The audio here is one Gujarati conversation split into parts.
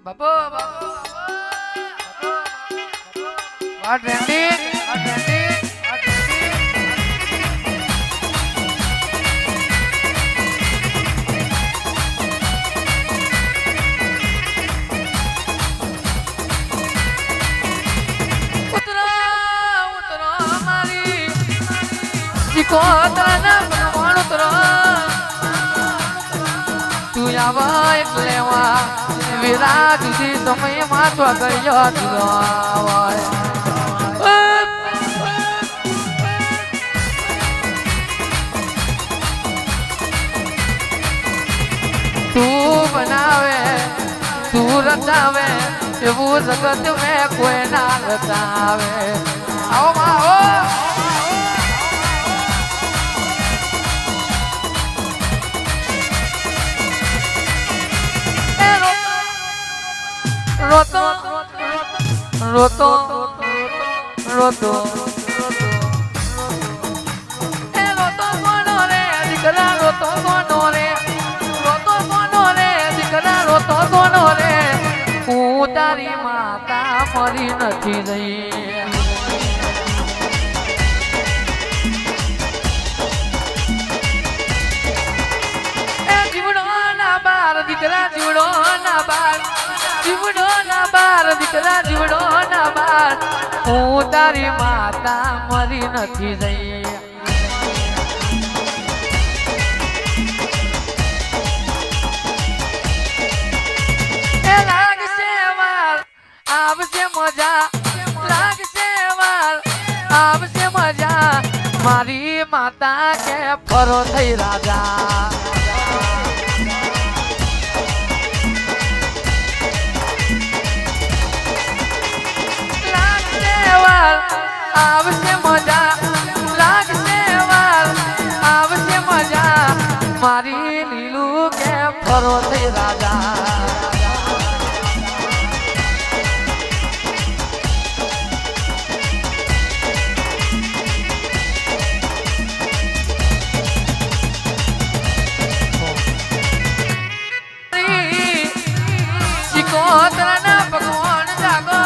બાપો બાપો આ ટ્રેન્ડિંગ આ ટ્રેન્ડિંગ આ ટ્રેન્ડિંગ કોતરાના પરમાણુ તરો તું આવા એટલે વા વિરા જુદી સમયમાં તો ગયો તું આવાય તું બનાવે તું રચાવે એવું જગત મેં કોઈ ના રચાવે આવો માં આવો roto roto roto roto gonore dikra roto gonore dikra roto gonore તારી માતા મરી નથી રહી એ જીવડો ના બાર દીકરા જીવડો ના બાર જીવડો ના બાર દીકરા જીવડો ના બાર હું તારી માતા મરી નથી રહી એ લાગશે વાર આવશે મજા લાગશે વાર આવશે મજા મારી માતા કે ફરો થઈ રાજા આવશે મજા લાગશે વાર આવશે મજા મારી લીલું કે ફરો થઈ રાજા શિકોતરના ભગવાન જાગો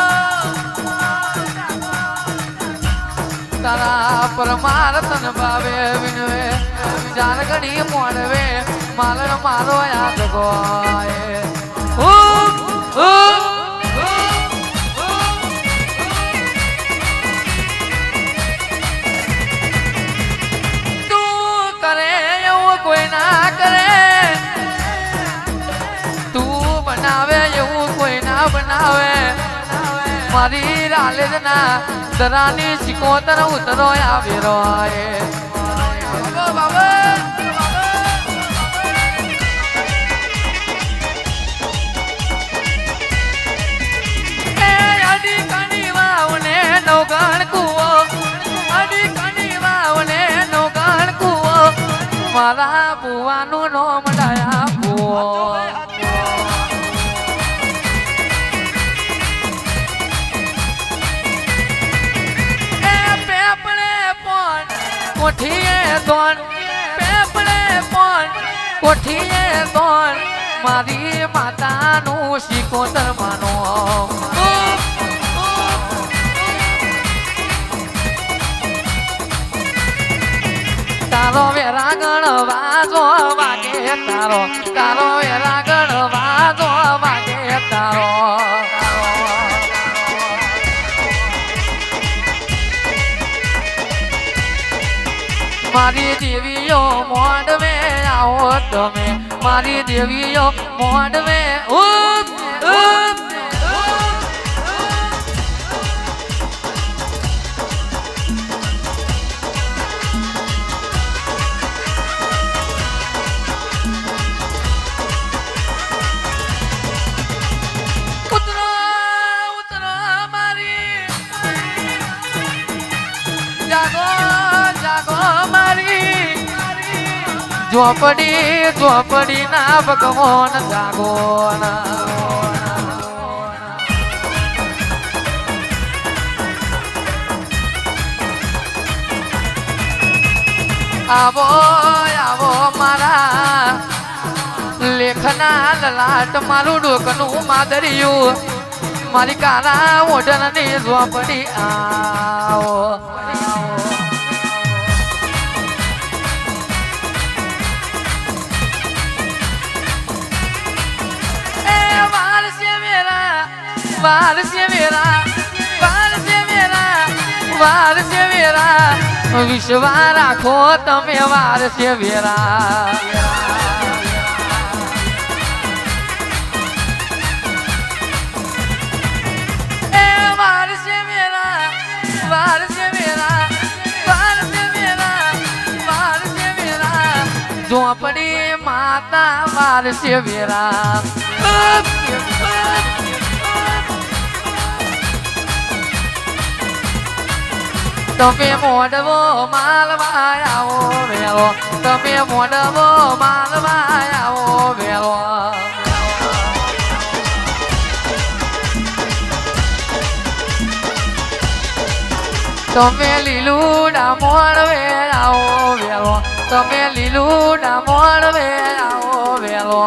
તારા પરમાર્થન ભાવે વિનવે જાન ઘડી મોડવે માલણ મારો યાદ ગોય તું કરે એવું કોઈ ના કરે તું બનાવે એવું કોઈ ના બનાવે મારી રાલેજ ના દરાની શિકોતર ઉતરો આવે રોય અડી કણી વાવને નવગણ કુવો અડી કણી વાવને નવગણ કુવો મારા બુવાનું નોમ ડાયા કુવો કોઠીએ દોન પેપડે પોન કોઠીએ દોન મારી માતાનું શિકોતર માનો તારો વેરાગણ વાજો વાગે તારો તારો વેરાગણ વાજો વાગે તારો મારી દેવીઓ મોડવે આવો તમે મારી દેવીઓ મોડવે ઉપ ઉપ ઉતરો ઉતરો મારી જાગો જાગો ઝોપડી ઝોપડી ના ભગવાન જાગો આવો આવો મારા લે ખના લાટ મારું ડોકનું માદરિયું મારી કાળા ઓઢણની ઝોપડી આવો वार से मेरा विश्वा राखो तमे वार से मेरा झोपड़ी माता वार से मेरा તમે મોડવો માલવા આવો વેલો તમે મોડવો માલવા આવો વેલો તમે લીલું ના મોડવે આવો વેલો તમે લીલું ના મોડવે આવો વેલો